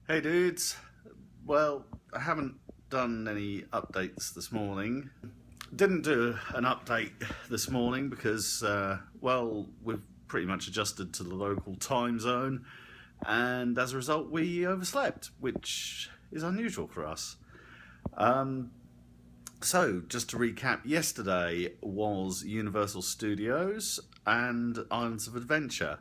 Hey dudes, well, I haven't done any updates this morning. Didn't do an update this morning because, we've pretty much adjusted to the local time zone, and as a result we overslept, which is unusual for us. So, just to recap, yesterday was Universal Studios and Islands of Adventure.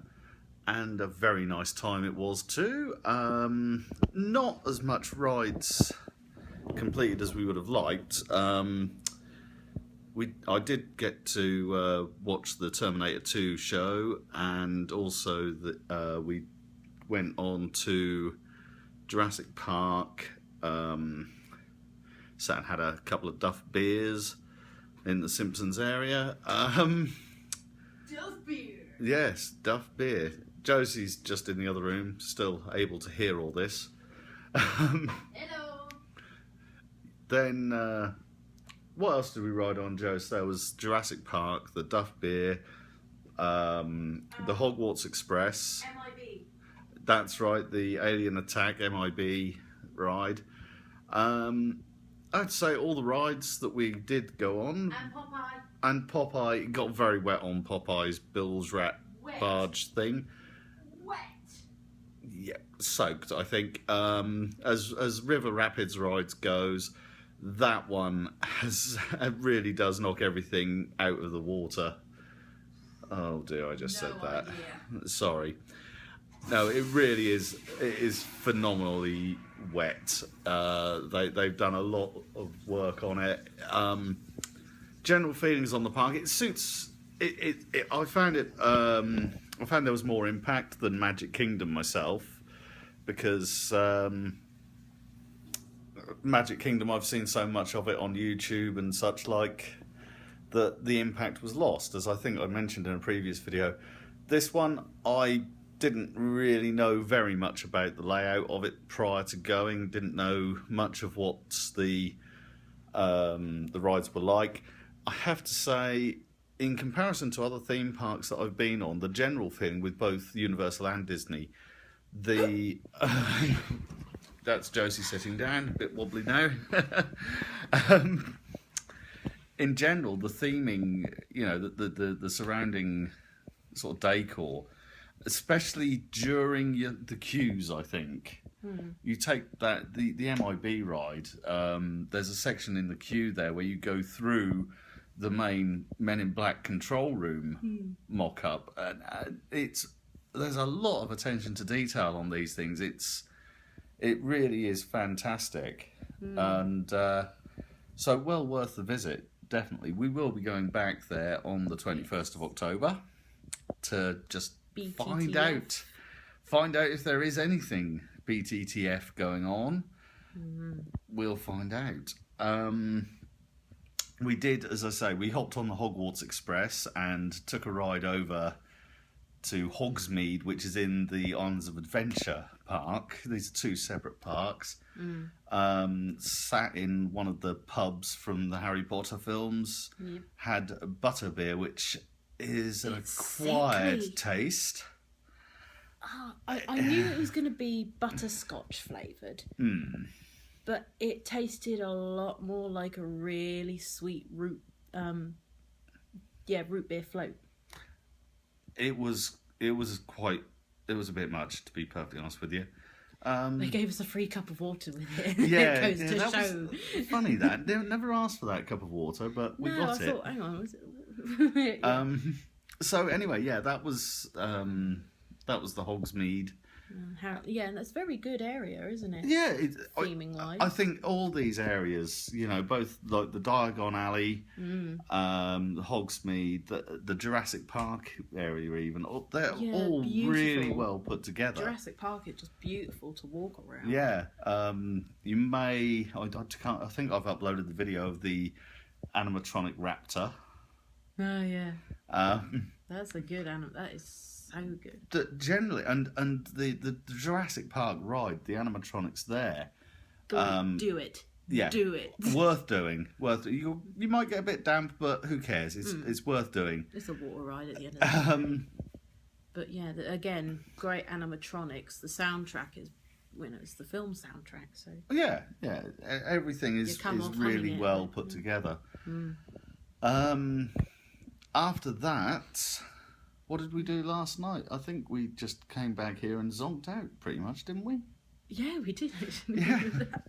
And a very nice time it was too. Not as much rides completed as we would have liked. I did get to watch the Terminator 2 show, and also we went on to Jurassic Park. Sat and had a couple of Duff beers in the Simpsons area. Duff beer. Yes, Duff beer. Josie's just in the other room, still able to hear all this. Hello. Then, what else did we ride on, Josie? There was Jurassic Park, the Duff Beer, the Hogwarts Express. MIB. That's right, the Alien Attack MIB ride. I'd say all the rides that we did go on. And Popeye. And Popeye, got very wet on Popeye's Bill's Rat Wet. barge thing. Wet. Yeah, soaked, I think. As River Rapids rides goes, that one it really does knock everything out of the water. Oh dear, I just said that. Idea. Sorry. No, it really is. It is phenomenally wet. They've done a lot of work on it. General feelings on the park. It suits. I found it. I found there was more impact than Magic Kingdom myself, because Magic Kingdom, I've seen so much of it on YouTube and such like, that the impact was lost, as I think I mentioned in a previous video. This one, I didn't really know very much about the layout of it prior to going, didn't know much of what the rides were like. I have to say, in comparison to other theme parks that I've been on, the general feeling with both Universal and Disney, that's Josie sitting down, a bit wobbly now. In general, the theming, the surrounding sort of decor, especially during the queues, I think. You take that the MIB ride. There's a section in the queue there where you go through the main Men in Black control room mock-up, and there's a lot of attention to detail on these things. It really is fantastic, and so well worth the visit. Definitely, we will be going back there on the 21st of October to just find out if there is anything BTTF going on. We'll find out. We did, as I say, we hopped on the Hogwarts Express and took a ride over to Hogsmeade, which is in the Islands of Adventure park. These are two separate parks. Sat in one of the pubs from the Harry Potter films. Had a butterbeer, which is an acquired taste. I knew it was going to be butterscotch flavoured. But it tasted a lot more like a really sweet root beer float. It was a bit much, to be perfectly honest with you. They gave us a free cup of water with it. Yeah, it goes to that show. was funny that. They never asked for that cup of water, but we got it. Thought, hang on, was it? So anyway, yeah, that was the Hogsmeade. And that's a very good area, isn't it? Yeah, theming wise. I think all these areas, both like the Diagon Alley, the Hogsmeade, the Jurassic Park area, even they're all beautiful. really well put together. Jurassic Park is just beautiful to walk around. Yeah, you may. I think I've uploaded the video of the animatronic raptor. Oh yeah. That's a good animal. That is so good. Generally, and the Jurassic Park ride, the animatronics there. Go on, do it. Yeah, do it. Worth doing. You might get a bit damp, but who cares? It's worth doing. It's a water ride at the end of the day. But yeah, again, great animatronics. The soundtrack is it's the film soundtrack. So Yeah. Everything is come off really humming it. well put together. After that, what did we do last night? I think we just came back here and zonked out pretty much, didn't we? yeah, we did actually. Yeah. We were that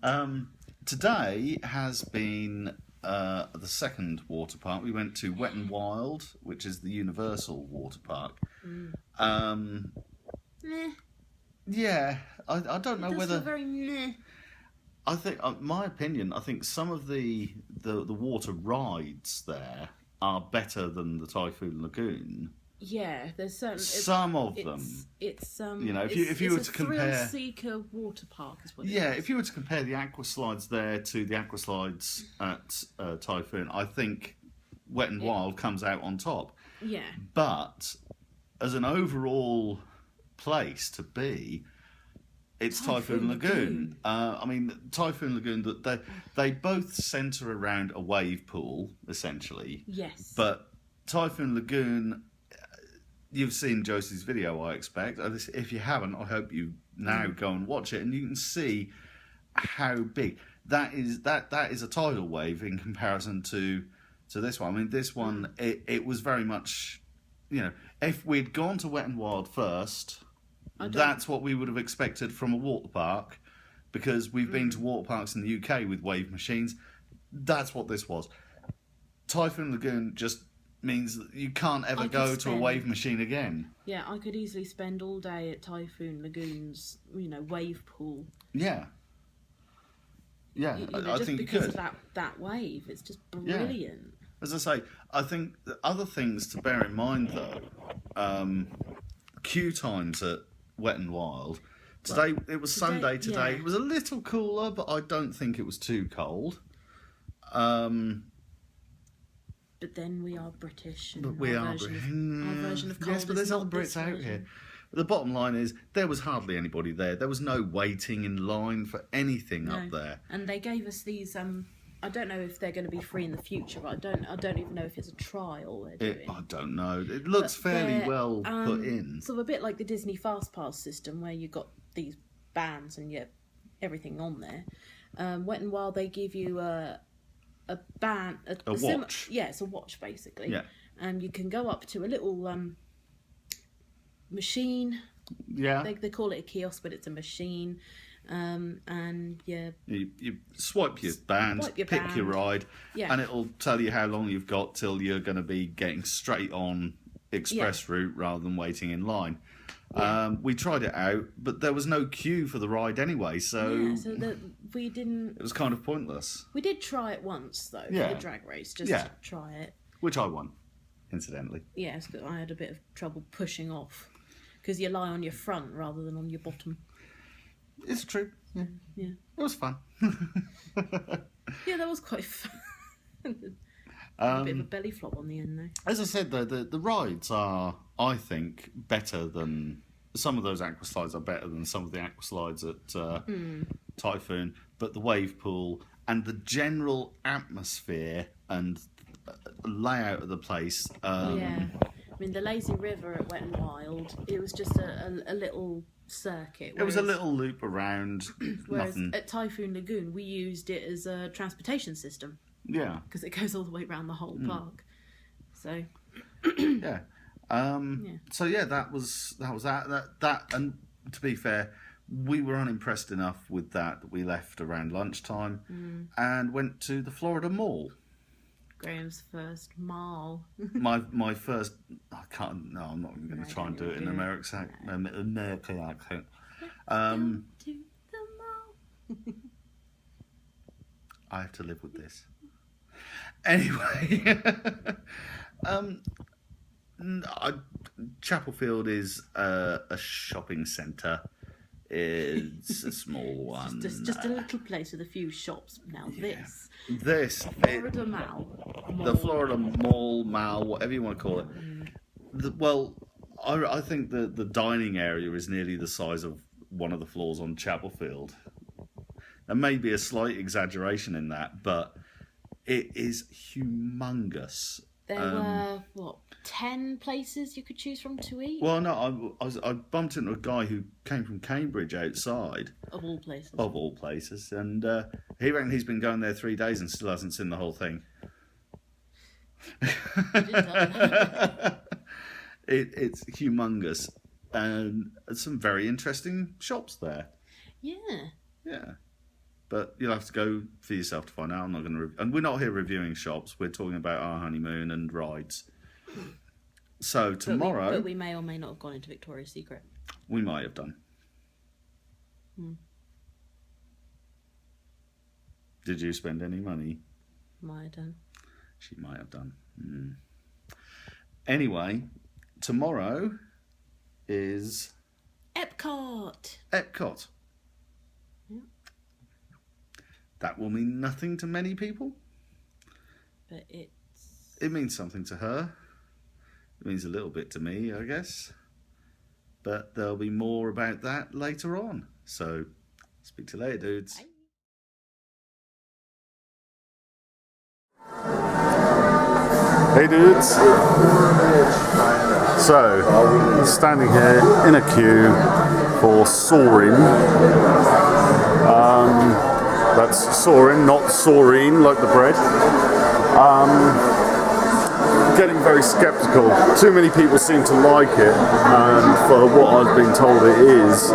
tired. Today has been the second water park. We went to Wet and Wild, which is the Universal water park. Meh. Yeah, I don't know It does whether... feel very meh. I think, my opinion, I think some of the water rides there are better than the Typhoon Lagoon. Yeah, there's certain. Some of them. It's You know, if you were to compare- thrill seeker water park is what. Yeah, it is. if you were to compare the aqua slides there to the aqua slides at Typhoon, I think Wet and Wild comes out on top. Yeah. But as an overall place to be, it's Typhoon Lagoon. I mean, Typhoon Lagoon, they both centre around a wave pool, essentially. Yes. But Typhoon Lagoon, you've seen Josie's video, I expect. If you haven't, I hope you now go and watch it, and you can see how big that is. That is a tidal wave in comparison to this one. I mean, this one it was very much, you know, if we'd gone to Wet and Wild first, that's what we would have expected from a water park, because we've been to water parks in the UK with wave machines. That's what this was. Typhoon Lagoon just means that you can't ever go to a wave machine again. Yeah, I could easily spend all day at Typhoon Lagoon's, wave pool. Yeah. Yeah, I think you could. Just because of that wave, it's just brilliant. Yeah. As I say, I think the other things to bear in mind, though, queue times at Wet and Wild. Today, it was Sunday today. Yeah. It was a little cooler, but I don't think it was too cold. But then we are British. And But we our are version of, our version of cold yes, but is there's not other this Brits out version. here. The bottom line is there was hardly anybody there. There was no waiting in line for anything up there. And they gave us these. I don't know if they're going to be free in the future, but I don't even know if it's a trial they're doing. I don't know. It looks fairly well put in. Sort of a bit like the Disney Fast Pass system, where you got these bands and everything on there. Wet and Wild, they give you a band, A watch. It's a watch basically. Yeah. And you can go up to a little machine. Yeah. They call it a kiosk, but it's a machine. And You swipe your band, pick your ride, and it'll tell you how long you've got till you're going to be getting straight on express route rather than waiting in line. We tried it out, but there was no queue for the ride anyway, so we didn't. It was kind of pointless. We did try it once though for the drag race, just to try it. Which I won, incidentally. Yes, but I had a bit of trouble pushing off because you lie on your front rather than on your bottom. It's true. Yeah. It was fun. Yeah, that was quite fun. A bit of a belly flop on the end, though. As I said, though, the rides are, I think, better than... Some of those aqua slides are better than some of the aqua slides at Typhoon, but the wave pool and the general atmosphere and layout of the place... I mean, the lazy river at Wet and Wild, it was just a little circuit. It was a little loop around. Whereas nothing. at Typhoon Lagoon, we used it as a transportation system. Yeah. Because it goes all the way around the whole park. So. Yeah. So yeah, that was that. And to be fair, we were unimpressed enough with that we left around lunchtime and went to the Florida Mall. Graham's first mall. my first. I can't. No, I'm not even going to try and do it in American accent. To the mall. I have to live with this. Anyway, Chapelfield is a shopping centre. It's a small one. Just a little place with a few shops. Now this Florida Mall. The Florida Mall, whatever you want to call it. I think the dining area is nearly the size of one of the floors on Chapelfield. There may be a slight exaggeration in that, but it is humongous. There were, 10 places you could choose from to eat? Well, no, I bumped into a guy who came from Cambridge outside. Of all places. Of all places. And he reckoned he's been going there 3 days and still hasn't seen the whole thing. It's humongous. And some very interesting shops there. Yeah. Yeah. But you'll have to go for yourself to find out. I'm not going to... And we're not here reviewing shops. We're talking about our honeymoon and rides. So tomorrow... But we may or may not have gone into Victoria's Secret. We might have done. Did you spend any money? Might have done. She might have done. Anyway, tomorrow is... Epcot! Epcot. Yeah. That will mean nothing to many people. But it means something to her. It means a little bit to me, I guess. But there'll be more about that later on. So, speak to you later, dudes. Hey, dudes. So, standing here in a queue for Soarin'. That's Soarin', not Saurine, like the bread. Getting very sceptical. Too many people seem to like it, and for what I've been told it is,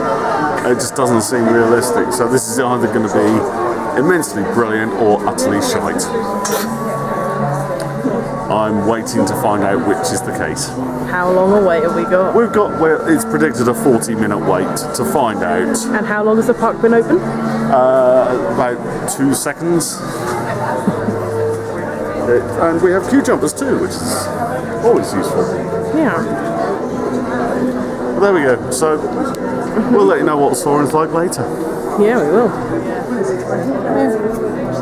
it just doesn't seem realistic. So this is either going to be immensely brilliant or utterly shite. I'm waiting to find out which is the case. How long a wait have we got? We've got, well, it's predicted a 40-minute wait to find out. And how long has the park been open? About 2 seconds. And we have queue jumpers too, which is always useful. Yeah. But there we go. So we'll let you know what Soarin's like later. Yeah, we will. Yeah.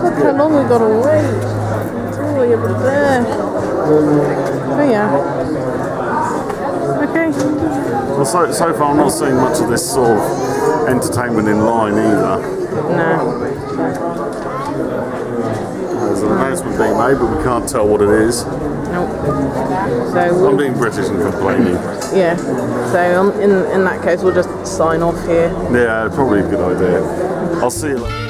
Look how long we've got to wait. It's all the way over there. Oh yeah. Okay. Well, so far I'm not seeing much of this sort of entertainment in line either. No. There's an announcement being made, but we can't tell what it is. Nope. So I'm being British and complaining. yeah. So in that case, we'll just sign off here. Yeah, probably a good idea. I'll see you later.